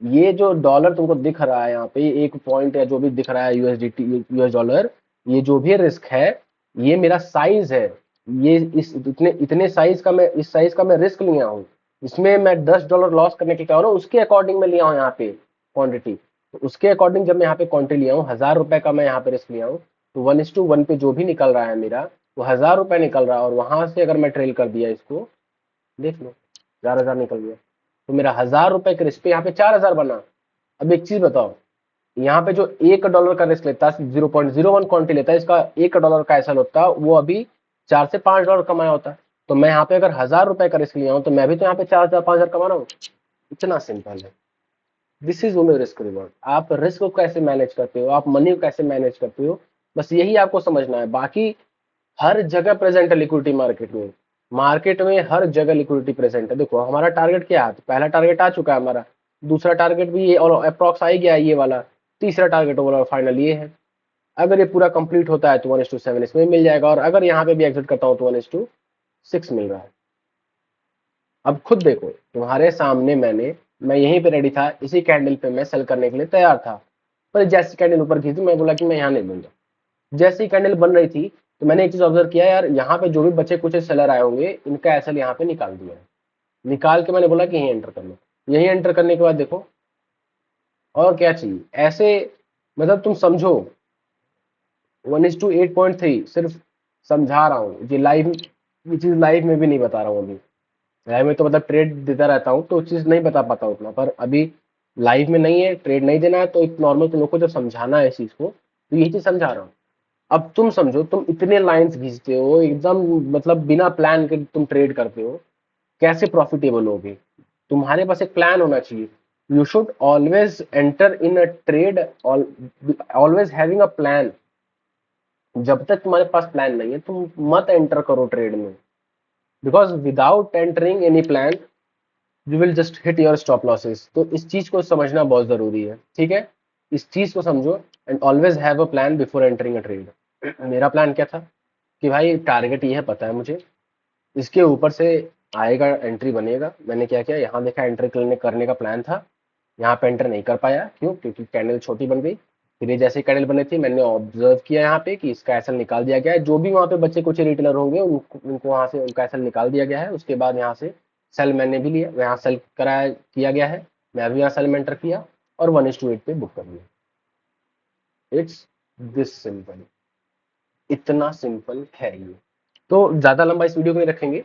ये जो डॉलर तुमको दिख रहा है यहाँ पे, एक पॉइंट या जो भी दिख रहा है यूएसडीटी, यूएस डॉलर, ये जो भी रिस्क है, ये मेरा साइज है। ये इस इतने इतने साइज का मैं, इस साइज का मैं रिस्क लिया हूँ। इसमें मैं $10 लॉस करने के क्या हो रहा हूँ, उसके अकॉर्डिंग मैं लिया हूँ यहाँ पे क्वांटिटी। तो उसके अकॉर्डिंग जब मैं यहाँ पे क्वांटिटी लिया हूँ, $1000 का मैं यहाँ पे रिस्क लिया हूँ, तो 1:1 पे जो भी निकल रहा है मेरा, वो $1000 निकल रहा है। और वहां से अगर मैं ट्रेल कर दिया इसको, देख लो, 4000 निकल गया। तो मेरा $1000 के रिस्क पे यहाँ पे 4000 बना। अब एक चीज बताओ, यहाँ पे जो $1 का रिस्क लेता है, 0.01 क्वांटिटी लेता है, इसका $1 का ऐसा होता, वो अभी $4 से $5 कमाया होता। तो मैं यहाँ पे अगर $1000 का रिस्क लिया हूँ, तो मैं भी तो यहाँ पे 4000 5,000 कमा रहा हूँ। इतना सिंपल है। This is only risk reward. आप रिस्क को कैसे मैनेज करते हो, आप मनी को कैसे मैनेज करते हो, बस यही आपको समझना है। बाकी हर जगह प्रेजेंट है लिक्विडिटी मार्केट में। मार्केट में हर जगह लिक्विडिटी प्रेजेंट है। देखो हमारा टारगेट क्या है, पहला टारगेट आ चुका है हमारा, दूसरा टारगेट भी ये और अप्रॉक्स आ ही गया है ये वाला, तीसरा टारगेट ओवरऑल फाइनल ये है। अगर ये पूरा कंप्लीट होता है तो 1:7 इसमें मिल जाएगा, और अगर यहाँ पे भी एग्जिट करता हूँ तो 1:6 मिल रहा है। अब खुद देखो तुम्हारे सामने, मैं यहीं पे रेडी था, इसी कैंडल पे मैं सेल करने के लिए तैयार था। पर जैसी कैंडल ऊपर खींची, मैं बोला कि मैं यहाँ नहीं लूंगा। जैसे ही कैंडल बन रही थी, तो मैंने एक चीज ऑब्जर्व किया, यार यहाँ पे जो भी बचे कुछ सेलर आए होंगे, इनका एसएल यहाँ पे निकाल दिया है। निकाल के मैंने बोला कि यहीं एंटर कर लो। यहीं एंटर करने के बाद देखो, और क्या चाहिए ऐसे, मतलब तुम समझो, 1:8.3 सिर्फ समझा रहा हूँ ये लाइव, ये चीज लाइव में भी नहीं बता रहा हूँ अभी। लाइव में तो मतलब ट्रेड देता रहता हूँ तो चीज नहीं बता पाता उतना, पर अभी लाइव में नहीं है, ट्रेड नहीं देना है, तो एक नॉर्मल तुम लोग को जब समझाना है इस चीज को, तो यही चीज समझा रहा हूँ। अब तुम समझो, तुम इतने लाइंस खींचते हो एकदम, मतलब बिना प्लान के तुम ट्रेड करते हो, कैसे प्रॉफिटेबल होगे? तुम्हारे पास एक प्लान होना चाहिए। You should always enter in a trade, always having a plan. जब तक तुम्हारे पास प्लान नहीं है, तुम मत एंटर करो ट्रेड में, because without entering any plan you will just hit your stop losses. तो इस चीज को समझना बहुत जरूरी है, ठीक है? इस चीज को समझो, and always have a plan before entering a trade. मेरा प्लान क्या था कि भाई टारगेट ये है, पता है मुझे, इसके ऊपर से आएगा, एंट्री बनेगा। मैंने क्या किया, यहाँ देखा एंट्री करने का प्लान था, यहाँ पे एंटर नहीं कर पाया, क्यों? क्योंकि कैंडल छोटी बन गई। फिर ये जैसे कैंडल बनी थी, मैंने ऑब्जर्व किया यहाँ पे कि इसका एसल निकाल दिया गया है। जो भी वहाँ पे बच्चे कुछ रिटेलर होंगे, उनको वहाँ से उनका एसल निकाल दिया गया है। उसके बाद यहाँ से सेल मैंने भी लिया, यहाँ सेल कराया किया गया है, मैं भी यहाँ सेल में एंटर किया और 1:8 पे बुक कर लिया। इट्स दिस सिंपल, इतना सिंपल है ये। तो ज्यादा लंबा इस वीडियो को नहीं रखेंगे।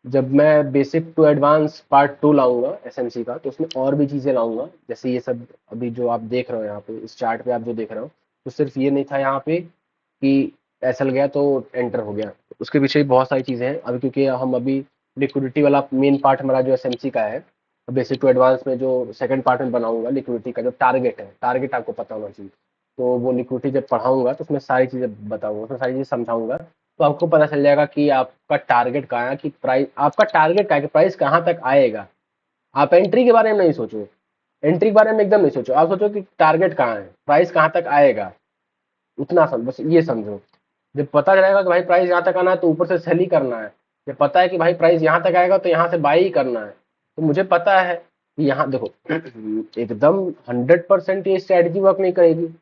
जब मैं बेसिक टू एडवांस पार्ट 2 लाऊंगा एसएमसी का, तो उसमें और भी चीजें लाऊंगा, जैसे ये सब अभी जो आप देख रहे हो यहाँ पे इस चार्ट पे, आप जो देख रहे हो, तो सिर्फ ये नहीं था यहाँ पे कि एसएल गया तो एंटर हो गया। उसके पीछे भी बहुत सारी चीजें हैं अभी, क्योंकि हम अभी लिक्विडिटी वाला मेन पार्ट हमारा जो एसएमसी का है, बेसिक टू एडवांस में जो सेकंड पार्ट में बनाऊंगा, लिक्विडिटी का जो टारगेट है, टारगेट आपको पता होना चाहिए। तो वो लिक्विडिटी जब पढ़ाऊंगा तो उसमें सारी चीजें बताऊंगा, उसमें सारी चीजें समझाऊंगा, तो आपको पता चल जाएगा कि आपका टारगेट कहाँ है, कि प्राइस, आपका टारगेट क्या है, कि प्राइस कहाँ तक आएगा। आप एंट्री के बारे में नहीं सोचो, एंट्री के बारे में एकदम नहीं सोचो, आप सोचो कि टारगेट कहाँ है, प्राइस कहाँ तक आएगा। उतना बस ये समझो। जब पता चलेगा कि भाई प्राइस यहाँ तक आना है, तो ऊपर से सेल ही करना है। जब पता है कि भाई प्राइस यहाँ तक आएगा, तो यहाँ से बाई ही करना है। तो मुझे पता है कि यहाँ देखो, एकदम 100% ये स्ट्रेटजी वर्क नहीं करेगी।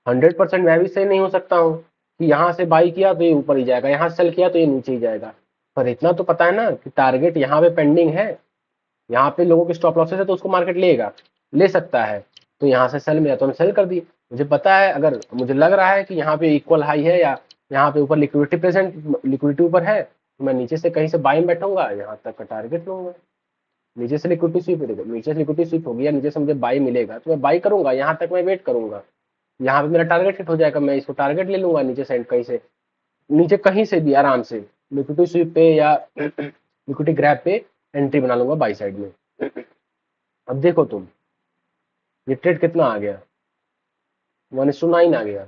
100% मैं भी सही नहीं हो सकता हूँ कि यहाँ से बाई किया तो ये ऊपर ही जाएगा, यहाँ सेल किया तो ये नीचे ही जाएगा। पर इतना तो पता है ना कि टारगेट यहाँ पे पेंडिंग है, यहाँ पे लोगों के स्टॉप लॉसेस है, तो उसको मार्केट लेगा, ले सकता है। तो यहाँ से सेल मिला तो हमने सेल कर दी। मुझे पता है, अगर मुझे लग रहा है कि यहाँ पे इक्वल हाई है, या यहाँ पे ऊपर लिक्विडिटी प्रेजेंट, लिक्विडिटी ऊपर है, तो मैं नीचे से कहीं से बाई में बैठूंगा, यहाँ तक का टारगेट लूंगा। नीचे से लिक्विडिटी स्वीप हो, नीचे से लिक्विडिटी स्वीप होगी या नीचे से मुझे बाई मिलेगा, तो मैं बाई करूंगा, यहाँ तक मैं वेट करूंगा। यहाँ पे मेरा टारगेट हिट हो जाएगा, मैं इसको टारगेट ले लूंगा नीचे से, कहीं से, नीचे कहीं से भी आराम से लिक्विडिटी स्वीप पे या लिक्विडिटी ग्रैब पे एंट्री बना लूंगा बाई साइड में। अब देखो तुम, ये ट्रेड कितना आ गया, 1:9 आ गया।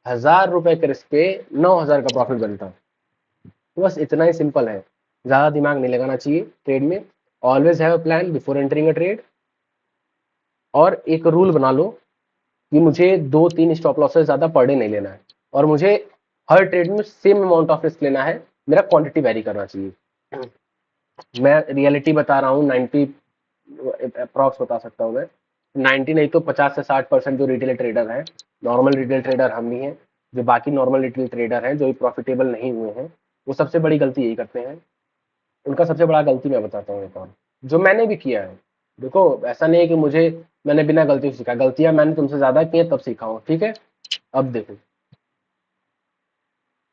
1000 रुपए के रिस्क पे 9000 का प्रॉफिट बनता है। तो बस इतना ही सिंपल है, ज़्यादा दिमाग नहीं लगाना चाहिए ट्रेड में। Always have a plan before entering a trade, और एक रूल बना लो कि मुझे 2-3 स्टॉप लॉस से ज़्यादा पर डे नहीं लेना है, और मुझे हर ट्रेड में सेम अमाउंट ऑफ रिस्क लेना है, मेरा क्वांटिटी वेरी करना चाहिए। मैं रियलिटी बता रहा हूँ, 90 अप्रॉक्स बता सकता हूँ मैं, 90 नहीं तो 50 से 60% जो रिटेल ट्रेडर हैं, नॉर्मल रिटेल ट्रेडर हम ही हैं, जो बाकी नॉर्मल रिटेल ट्रेडर हैं जो प्रॉफिटेबल नहीं हुए हैं, वो सबसे बड़ी गलती यही करते हैं। उनका सबसे बड़ा गलती मैं बताता हूँ एक और, जो मैंने भी किया है। देखो, ऐसा नहीं है कि मुझे, मैंने बिना गलती से सीखा, गलतियां मैंने तुमसे ज्यादा की हैं तब सीखा हूँ, ठीक है। अब देखो,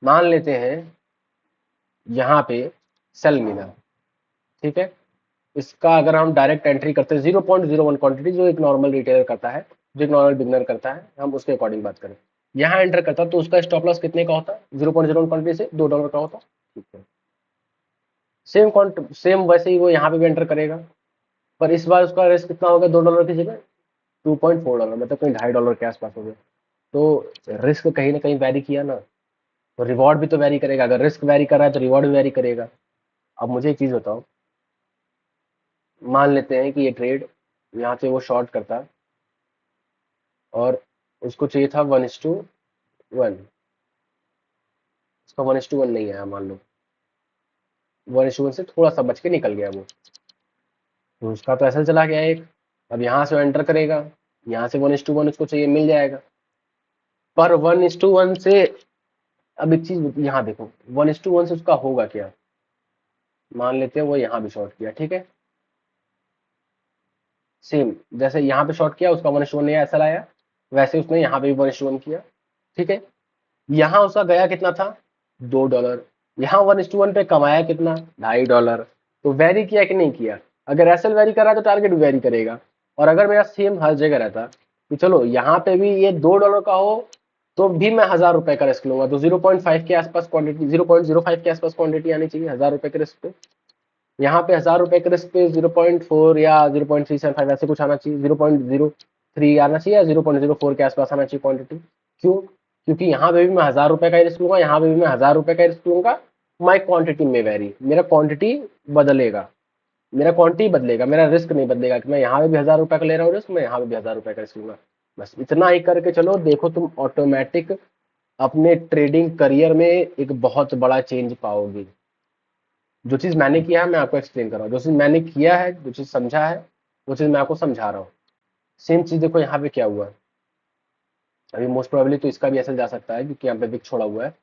मान लेते हैं यहाँ पे सेल मिला, ठीक है। इसका अगर हम डायरेक्ट एंट्री करते हैं 0.01 क्वांटिटी, जो एक नॉर्मल रिटेलर करता है, जो एक नॉर्मल बिगनर करता है, हम उसके अकॉर्डिंग बात करें, यहाँ एंटर करता तो उसका स्टॉप लॉस कितने का होता? 0.01 क्वांटिटी से $2 का होता, ठीक है। सेम वैसे ही वो यहाँ पे भी एंटर करेगा, पर इस बार उसका रिस्क कितना हो गया? $2 की जगह $2.4, मतलब कहीं $2.5 के आसपास हो गया। तो रिस्क कहीं ना कहीं वैरी किया ना, तो रिवॉर्ड भी तो वैरी करेगा। अगर रिस्क वैरी कर रहा है तो रिवॉर्ड भी वैरी करेगा। अब मुझे एक चीज बताओ, मान लेते हैं कि ये ट्रेड यहाँ से वो शॉर्ट करता, और उसको चाहिए था 1:1, उसका 1:1 नहीं आया, मान लो 1:1 से थोड़ा सा बच के निकल गया वो, तो उसका तो ऐसा चला गया एक। अब यहाँ से वो एंटर करेगा, यहाँ से 1:1 उसको चाहिए, मिल जाएगा। पर 1:1 से, अब एक चीज यहाँ देखो, 1:1 से उसका होगा क्या? मान लेते हैं वो यहाँ भी शॉर्ट किया, ठीक है। सेम जैसे यहाँ पे शॉर्ट किया, उसका 1:1 नहीं ऐसा लाया, वैसे उसने यहाँ पे भी 1:1 किया, ठीक है। यहाँ उसका गया कितना था? $2। यहाँ 1:1 पे कमाया कितना? $2.5। तो वेरी किया कि नहीं किया? अगर एसएल वेरी कर रहा है तो टारगेट भी वेरी करेगा। और अगर मेरा सेम हर जगह रहता कि चलो यहाँ पे भी ये $2 का हो, तो भी मैं $1000 का रिस्क लूंगा, तो 0.5 के आसपास क्वांटिटी, 0.05 के आसपास क्वांटिटी आनी चाहिए $1000 के रिस्क पे। यहाँ पे $1000 के रिस्क पे 0.4 या 0.375 ऐसे कुछ आना चाहिए, 0.03 आना चाहिए, या 0.04 के आसपास आना चाहिए क्वांटिटी। क्यों? क्योंकि यहाँ पे भी मैं $1000 का ही रिस्क लूंगा, यहाँ पे भी मैं $1000 का ही रिस्क लूंगा। माई क्वांटिटी में वेरी, मेरा क्वांटिटी बदलेगा, मेरा क्वांटिटी बदलेगा, मेरा रिस्क नहीं बदलेगा कि मैं यहाँ पे भी $1000 का ले रहा हूँ रिस्क, मैं यहाँ पे भी $1000 का रिस्क लूंगा। बस इतना ही करके चलो, देखो तुम ऑटोमेटिक अपने ट्रेडिंग करियर में एक बहुत बड़ा चेंज पाओगे। जो चीज मैंने किया है मैं आपको एक्सप्लेन कर रहा हूँ, जो चीज मैंने किया है, जो चीज समझा है, वो चीज मैं आपको समझा रहा हूँ। सेम चीज देखो यहाँ पे क्या हुआ है। अभी मोस्ट प्रोबेबली तो इसका भी ऐसा जा सकता है क्योंकि यहाँ पे विक छोड़ा हुआ है।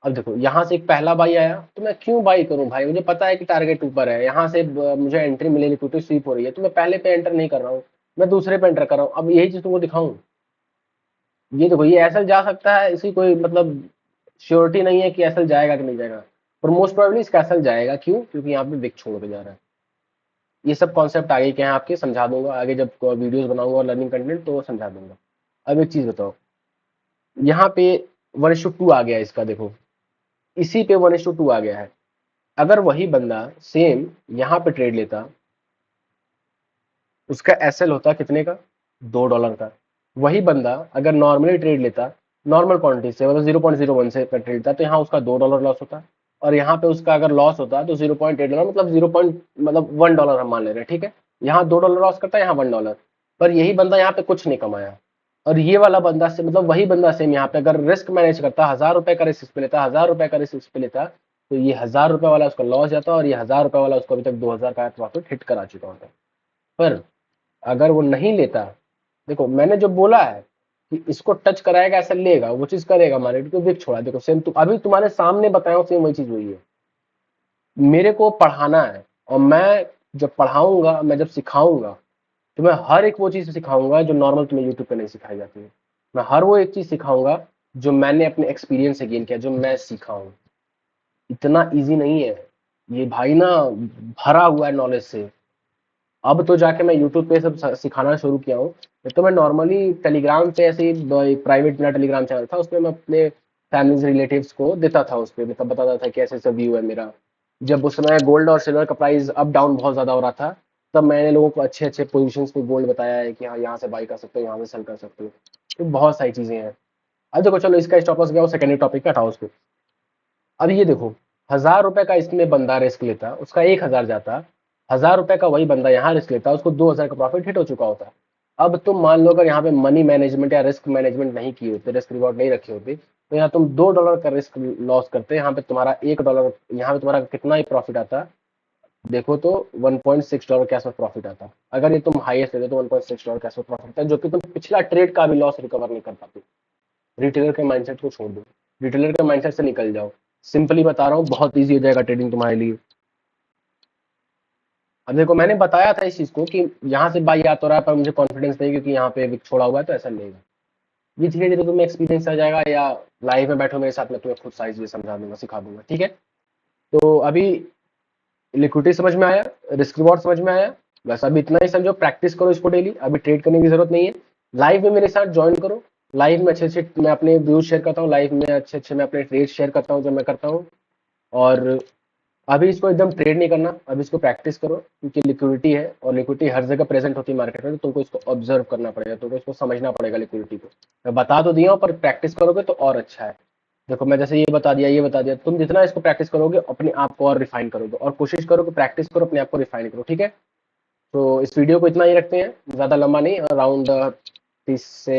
अब देखो, यहाँ से एक पहला बाई आया, तो मैं क्यों बाई करूं भाई? मुझे पता है कि टारगेट ऊपर है, यहाँ से मुझे एंट्री मिले, लिक्विडिटी स्वीप हो रही है, तो मैं पहले पे एंटर नहीं कर रहा हूँ, मैं दूसरे पे एंटर कर रहा हूँ। अब यही चीज तुमको दिखाऊं, ये देखो, ये ऐसा जा सकता है, इसकी कोई मतलब श्योरिटी नहीं है कि ऐसा जाएगा कि नहीं जाएगा, पर मोस्ट प्रोबेबली इसका ऐसा जाएगा। क्यों? क्योंकि यहाँ पे विक छोड़ के जा रहा है। ये सब कॉन्सेप्ट आगे के हैं आपके, समझा दूंगा आगे जब वीडियोस बनाऊंगा और लर्निंग कंटेंट, तो समझा दूंगा। अब एक चीज बताओ, यहाँ पे 1:2 आ गया इसका, देखो इसी पे 1:2 आ गया है। अगर वही बंदा सेम यहाँ पे ट्रेड लेता, उसका एसएल होता कितने का? $2 का। वही बंदा अगर नॉर्मली ट्रेड लेता, नॉर्मल क्वांटिटी से, मतलब 0.01 से ट्रेड लेता, तो यहाँ उसका $2 लॉस होता, और यहाँ पे उसका अगर लॉस होता तो $0.8, मतलब 0. मतलब $1 हम मान ले रहे हैं, ठीक है। यहाँ $2 लॉस करता है, यहाँ $1। पर यही बंदा यहाँ पे कुछ नहीं कमाया, और ये वाला बंदा से, मतलब वही बंदा सेम यहाँ पे अगर रिस्क मैनेज करता, $1000 का रिस्क पे लेता, $1000 का रिस्क पे लेता, तो ये $1000 वाला उसका लॉस जाता, और ये $1000 वाला उसको अभी तक 2000 का प्रॉफिट हिट करा चुका होता। पर अगर वो नहीं लेता, देखो मैंने जो बोला है कि इसको टच कराएगा ऐसा लेगा, वो चीज करेगा, मार्केट को विक छोड़ा, देखो सेम अभी तुम्हारे सामने बताया, सेम वही चीज हुई है। मेरे को पढ़ाना है, और मैं जब पढ़ाऊंगा, मैं जब सिखाऊंगा, तो मैं हर एक वो चीज सिखाऊंगा जो नॉर्मल तुम्हें यूट्यूब पे नहीं सिखाई जाती है। मैं हर वो एक चीज सिखाऊंगा जो मैंने अपने एक्सपीरियंस से गेन किया, जो मैं सीखा हूँ। इतना इजी नहीं है ये भाई ना, भरा हुआ है नॉलेज से। अब तो जाके मैं यूट्यूब पे सब सिखाना शुरू किया हूँ। तो मैं नॉर्मली टेलीग्राम पे ऐसे ही प्राइवेट मेरा टेलीग्राम चैनल था, उसमें मैं अपने फैमिली रिलेटिव्स को देता था, उस पर मतलब बताता था कि ऐसे ऐसा व्यू है मेरा। जब उस समय गोल्ड और सिल्वर का प्राइस अप डाउन बहुत ज्यादा हो रहा था, तब मैंने लोगों को अच्छे अच्छे पोजीशंस पे गोल्ड बताया है कि हाँ यहाँ से बाई कर सकते हो, यहाँ से सेल कर सकते हो। तो बहुत सारी चीजें हैं। अब देखो चलो इसका स्टॉप लॉस गया, वो सेकेंडरी टॉपिक का हटाओ उसको। अब ये देखो, 1000 रुपए का इसमें बंदा रिस्क लेता, उसका 1000 जाता, 1000 रुपए का वही बंदा यहाँ रिस्क लेता, उसको 2000 का प्रॉफिट हिट हो चुका होता। अब तुम मान लो अगर यहाँ पे मनी मैनेजमेंट या रिस्क मैनेजमेंट नहीं की होती, रिस्क रिवॉर्ड नहीं रखी होती, तो यहाँ तुम $2 का रिस्क लॉस करते, यहाँ पे तुम्हारा $1, यहाँ पे तुम्हारा कितना ही प्रॉफिट आता, देखो तो $1.6 के आसपास प्रॉफिट आता। अगर ये तुम हाईएस्ट लेते तो $1.6 के आसपास प्रॉफिट आता, जो कि तुम पिछला ट्रेड का भी लॉस रिकवर नहीं कर पाते। रिटेलर के माइंडसेट को छोड़ दो, रिटेलर के माइंडसेट से निकल जाओ। सिंपली बता रहा हूँ, बहुत ईजी हो जाएगा ट्रेडिंग तुम्हारे लिए। अब देखो मैंने बताया था इस चीज को कि यहाँ से बाई आ तो रहा है, पर मुझे कॉन्फिडेंस नहीं क्योंकि यहाँ पे विक छोड़ा हुआ है, तो ऐसा नहीं है। ये धीरे धीरे तुम्हें एक्सपीरियंस आ जाएगा, या लाइव में बैठो मेरे साथ, में तुम्हें खुद सारी चीजें समझा दूंगा, सिखा दूंगा, ठीक है। तो अभी लिक्विडिटी समझ में आया, रिस्क रिवॉर्ड समझ में आया, बस अभी इतना ही समझो, प्रैक्टिस करो इसको डेली, अभी ट्रेड करने की जरूरत नहीं है। लाइव में मेरे साथ ज्वाइन करो, लाइव में अच्छे अच्छे मैं अपने व्यूज शेयर करता हूँ, लाइव में अच्छे अच्छे मैं अपने ट्रेड शेयर करता हूँ जब मैं करता हूँ। और अभी इसको एकदम ट्रेड नहीं करना, अभी इसको प्रैक्टिस करो, क्योंकि लिक्विडिटी है और लिक्विडिटी हर जगह प्रेजेंट होती है मार्केट में, तो तुमको इसको ऑब्जर्व करना पड़ेगा, तुमको इसको समझना पड़ेगा लिक्विडिटी को। मैं बता तो दिया हूँ, पर प्रैक्टिस करोगे तो और अच्छा है। देखो मैं जैसे ये बता दिया, ये बता दिया, तुम जितना इसको प्रैक्टिस करोगे अपने आप को और रिफाइन करोगे, और कोशिश करो कि प्रैक्टिस करो, अपने आप को रिफाइन करो, ठीक है। तो इस वीडियो को इतना ही रखते हैं, ज़्यादा लंबा नहीं, अराउंड 30 से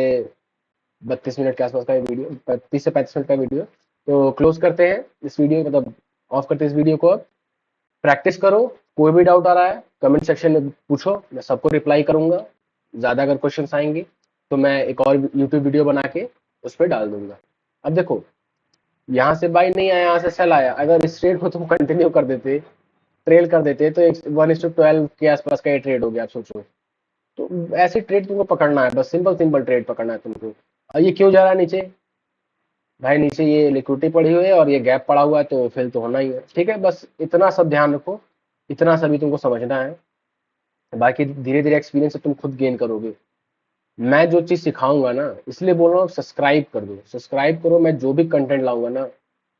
32 मिनट के आसपास का वीडियो, 30 से 35 मिनट का वीडियो। तो क्लोज करते हैं इस वीडियो, मतलब ऑफ करते हैं इस वीडियो को। अब प्रैक्टिस करो, कोई भी डाउट आ रहा है कमेंट सेक्शन में पूछो, मैं सबको रिप्लाई करूंगा। ज़्यादा अगर क्वेश्चंस आएंगे तो मैं एक और यूट्यूब वीडियो बना के उस पर डाल दूंगा। अब देखो, यहाँ से बाई नहीं आया, यहाँ से सेल आया, अगर इस ट्रेड को तुम कंटिन्यू कर देते, ट्रेल कर देते, तो 1:12 के आसपास का ये ट्रेड हो गया, आप सोचो। तो ऐसे ट्रेड तुमको पकड़ना है, बस सिंपल सिंपल ट्रेड पकड़ना है तुमको। और ये क्यों जा रहा है नीचे, भाई नीचे ये लिक्विडिटी पड़ी हुई है और ये गैप पड़ा हुआ है, तो फिल तो होना ही है, ठीक है। बस इतना सब ध्यान रखो, इतना सभी तुमको समझना है, बाकी धीरे धीरे एक्सपीरियंस से तुम खुद गेन करोगे। मैं जो चीज सिखाऊंगा ना, इसलिए बोल रहा हूँ सब्सक्राइब कर दो, सब्सक्राइब करो। मैं जो भी कंटेंट लाऊंगा ना,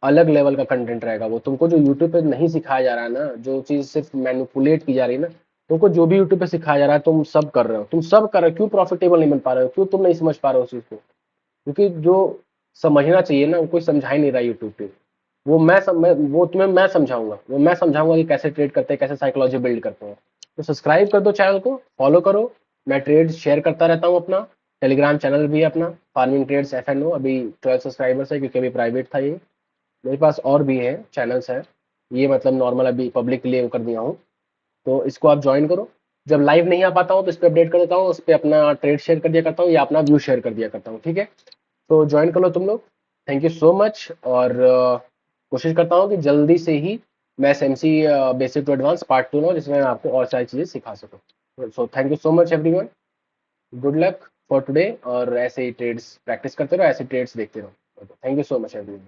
अलग लेवल का कंटेंट रहेगा वो। तुमको जो यूट्यूब पे नहीं सिखाया जा रहा है ना, जो चीज सिर्फ मैनिपुलेट की जा रही है ना, तुमको जो भी यूट्यूब पे सिखाया जा रहा है तुम सब कर रहे हो, तुम सब कर रहे हो। क्यों प्रॉफिटेबल नहीं बन पा रहे हो, क्यों तुम नहीं समझ पा रहे हो उस चीज को? क्योंकि जो समझना चाहिए ना, वो कोई समझा ही नहीं रहा यूट्यूब पे। वो तुम्हें मैं समझाऊंगा, वो मैं समझाऊंगा कि कैसे ट्रेड करते हैं, कैसे साइकोलॉजी बिल्ड करते हैं। तो सब्सक्राइब कर दो, चैनल को फॉलो करो। मैं ट्रेड शेयर करता रहता हूँ अपना, टेलीग्राम चैनल भी है अपना, फार्मिंग ट्रेड्स FNO। अभी 12 सब्सक्राइबर्स है, क्योंकि अभी प्राइवेट था ये। मेरे पास और भी है चैनल्स है, ये मतलब नॉर्मल अभी पब्लिक के लिए वो कर दिया हूँ। तो इसको आप ज्वाइन करो। जब लाइव नहीं आ पाता हूँ तो इस पर अपडेट कर देता हूँ, उस पर अपना ट्रेड शेयर कर दिया करता हूँ, या अपना व्यू शेयर कर दिया करता हूँ, ठीक है। तो ज्वाइन कर लो तुम लोग। Thank you so much. और कोशिश करता हूँ कि जल्दी से ही मैं SMC basic to advance part 2 लाऊं, जिसमें मैं आपको और सारी चीज़ें सिखा सकूँ। So thank you so much everyone, good luck for today. और ऐसे ही ट्रेड्स प्रैक्टिस करते रहो, ऐसे ट्रेड्स देखते रहो। Thank you so much everyone.